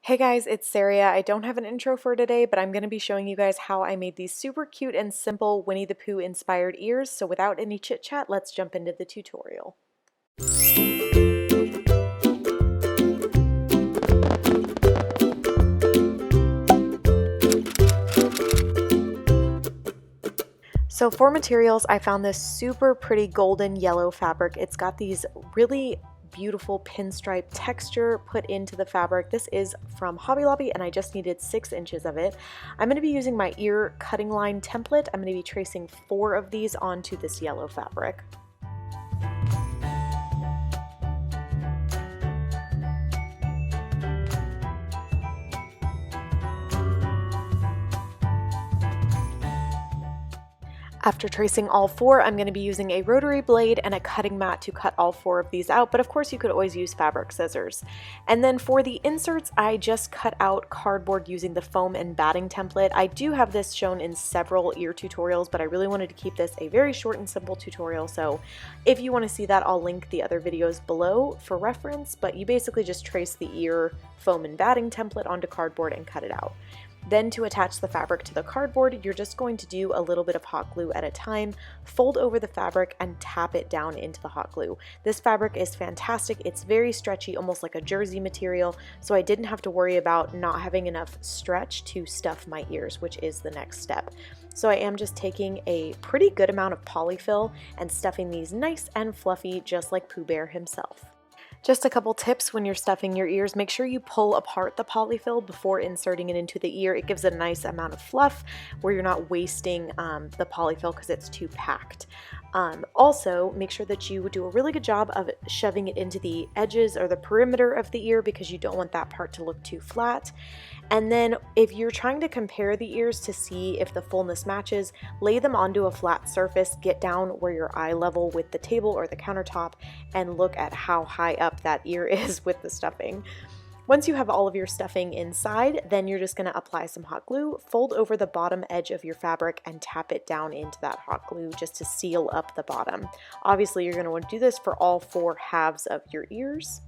Hey guys, it's Saria. I don't have an intro for today, but I'm going to be showing you guys how I made these super cute and simple Winnie the Pooh inspired ears. So without any chit chat, let's jump into the tutorial. So for materials, I found this super pretty golden yellow fabric. It's got these really beautiful pinstripe texture put into the fabric. This is from Hobby Lobby and I just needed 6 inches of it. I'm going to be using my ear cutting line template. I'm going to be tracing 4 of these onto this yellow fabric. After tracing all 4, I'm going to be using a rotary blade and a cutting mat to cut all 4 of these out, but of course you could always use fabric scissors. And then for the inserts, I just cut out cardboard using the foam and batting template. I do have this shown in several ear tutorials, but I really wanted to keep this a very short and simple tutorial, so if you want to see that, I'll link the other videos below for reference, but you basically just trace the ear foam and batting template onto cardboard and cut it out. Then to attach the fabric to the cardboard, you're just going to do a little bit of hot glue at a time, fold over the fabric and tap it down into the hot glue. This fabric is fantastic. It's very stretchy, almost like a jersey material, so I didn't have to worry about not having enough stretch to stuff my ears, which is the next step. So I am just taking a pretty good amount of polyfill and stuffing these nice and fluffy, just like Pooh Bear himself. Just a couple tips when you're stuffing your ears: make sure you pull apart the polyfill before inserting it into the ear. It gives a nice amount of fluff where you're not wasting the polyfill because it's too packed. Also, make sure that you do a really good job of shoving it into the edges or the perimeter of the ear because you don't want that part to look too flat. And then if you're trying to compare the ears to see if the fullness matches, lay them onto a flat surface, get down where your eye level with the table or the countertop, and look at how high up that ear is with the stuffing. Once you have all of your stuffing inside, then you're just going to apply some hot glue, fold over the bottom edge of your fabric, and tap it down into that hot glue just to seal up the bottom. Obviously, you're going to want to do this for all 4 halves of your ears.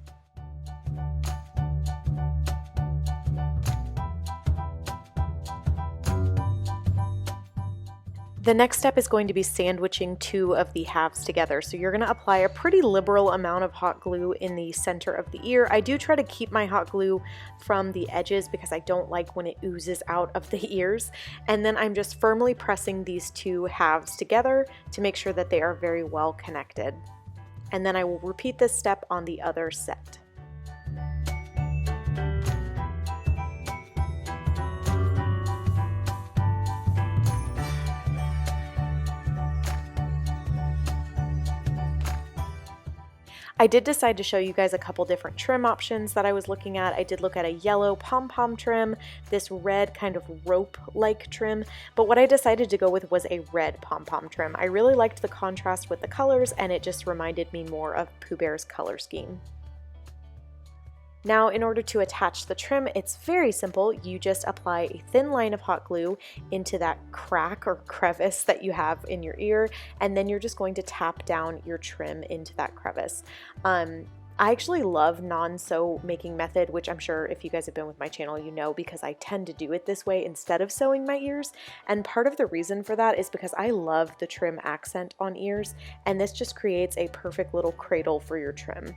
The next step is going to be sandwiching 2 of the halves together. So you're going to apply a pretty liberal amount of hot glue in the center of the ear. I do try to keep my hot glue from the edges because I don't like when it oozes out of the ears. And then I'm just firmly pressing these 2 halves together to make sure that they are very well connected. And then I will repeat this step on the other set. I did decide to show you guys a couple different trim options that I was looking at. I did look at a yellow pom-pom trim, this red kind of rope-like trim, but what I decided to go with was a red pom-pom trim. I really liked the contrast with the colors, and it just reminded me more of Pooh Bear's color scheme. Now, in order to attach the trim, it's very simple. You just apply a thin line of hot glue into that crack or crevice that you have in your ear, and then you're just going to tap down your trim into that crevice. I actually love non-sew making method, which I'm sure if you guys have been with my channel, you know, because I tend to do it this way instead of sewing my ears. And part of the reason for that is because I love the trim accent on ears, and this just creates a perfect little cradle for your trim.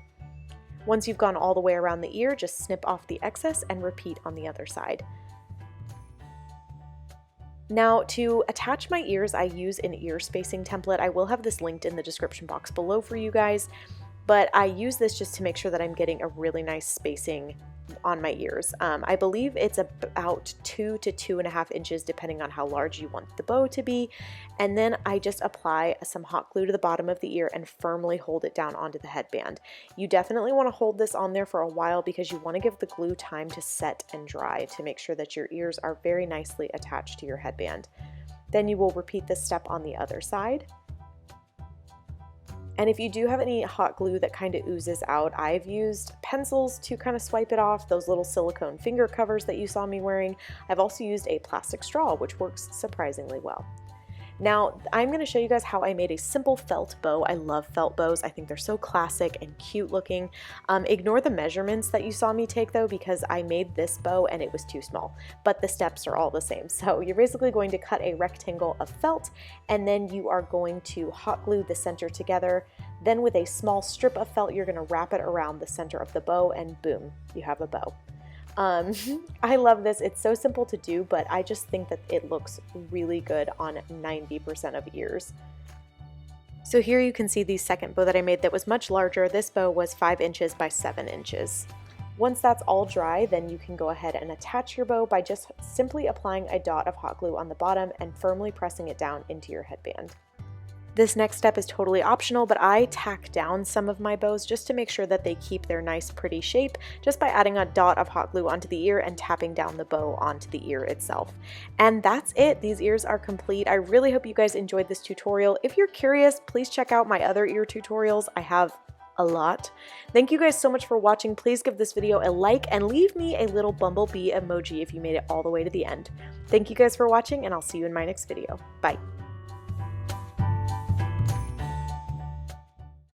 Once you've gone all the way around the ear, just snip off the excess and repeat on the other side. Now, to attach my ears, I use an ear spacing template. I will have this linked in the description box below for you guys, but I use this just to make sure that I'm getting a really nice spacing on my ears. I believe it's about 2 to 2.5 inches depending on how large you want the bow to be, and then I just apply some hot glue to the bottom of the ear and firmly hold it down onto the headband. You definitely want to hold this on there for a while because you want to give the glue time to set and dry to make sure that your ears are very nicely attached to your headband. Then you will repeat this step on the other side. And if you do have any hot glue that kind of oozes out, I've used pencils to kind of swipe it off, those little silicone finger covers that you saw me wearing. I've also used a plastic straw, which works surprisingly well. Now, I'm going to show you guys how I made a simple felt bow. I love felt bows. I think they're so classic and cute looking. Ignore the measurements that you saw me take though, because I made this bow and it was too small, but the steps are all the same. So you're basically going to cut a rectangle of felt, and then you are going to hot glue the center together. Then with a small strip of felt, you're going to wrap it around the center of the bow, and boom, you have a bow. I love this. It's so simple to do, but I just think that it looks really good on 90% of ears. So here you can see the second bow that I made that was much larger. This bow was 5 inches by 7 inches. Once that's all dry, then you can go ahead and attach your bow by just simply applying a dot of hot glue on the bottom and firmly pressing it down into your headband. This next step is totally optional, but I tack down some of my bows just to make sure that they keep their nice pretty shape, just by adding a dot of hot glue onto the ear and tapping down the bow onto the ear itself. And that's it. These ears are complete. I really hope you guys enjoyed this tutorial. If you're curious, please check out my other ear tutorials. I have a lot. Thank you guys so much for watching. Please give this video a like and leave me a little bumblebee emoji if you made it all the way to the end. Thank you guys for watching, and I'll see you in my next video. Bye.